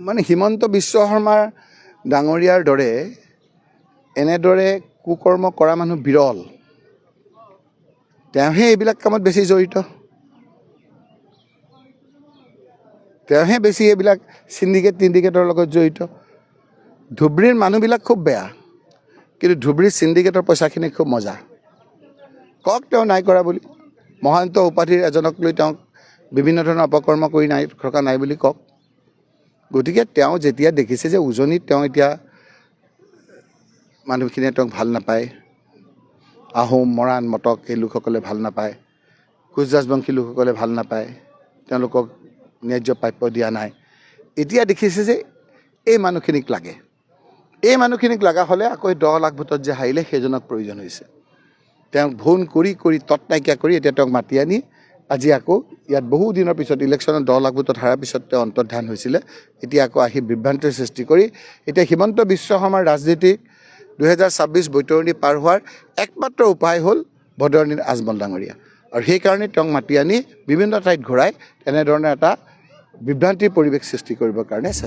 মানে হিমন্ত বিশ্ব শৰ্মাৰ ডাঙৰীয়াৰ দৰে এনেদৰে কুকৰ্ম কৰা মানুহ বিৰল। তেওঁহে এইবিলাক কামত বেছি জড়িত, তেওঁহে বেছি এইবিলাক চিণ্ডিকেটৰ লগত জড়িত। ধুবুৰীৰ মানুহবিলাক খুব বেয়া, কিন্তু ধুবুৰীৰ চিণ্ডিকেটৰ পইচাখিনি খুব মজা। কওক তেওঁ নাই কৰা বুলি, মহান্ত উপাধিৰ এজনক লৈ তেওঁক বিভিন্ন ধৰণৰ অপকৰ্ম কৰি থকা নাই বুলি কওক। গতিকে তেওঁ যেতিয়া দেখিছে যে উজনিত তেওঁ এতিয়া মানুহখিনিয়ে তেওঁক ভাল নাপায়, আহোম মৰাণ মটক এই লোকসকলে ভাল নাপায়, কোচ ৰাজবংশী লোকসকলে ভাল নাপায়, তেওঁলোকক ন্যায্য প্ৰাপ্য দিয়া নাই, এতিয়া দেখিছে যে এই মানুহখিনিক লাগে। এই মানুহখিনিক লগা হ'লে আকৌ 10 লাখ ভোটত যে হাৰিলে সেইজনক প্ৰয়োজন হৈছে। তেওঁক ভোন কৰি কৰি তৎ নাইকিয়া কৰি এতিয়া তেওঁক মাতি আনি আজি আকৌ ইয়াত বহু দিনৰ পিছত ইলেকশ্যনত 10 লাখ ভোটত হাৰাৰ পিছত তেওঁ অন্তৰ্ধান হৈছিলে, এতিয়া আকৌ আহি বিভ্ৰান্তিৰ সৃষ্টি কৰি এতিয়া হিমন্ত বিশ্ব শৰ্মাৰ ৰাজনীতিক 2026 বৈতৰণি পাৰ হোৱাৰ একমাত্ৰ উপায় হ'ল বদৰণিৰ আজমল ডাঙৰীয়া। আৰু সেইকাৰণে তেওঁক মাতি আনি বিভিন্ন ঠাইত ঘূৰাই এনেধৰণৰ এটা বিভ্ৰান্তিৰ পৰিৱেশ সৃষ্টি কৰিবৰ কাৰণে চেষ্টা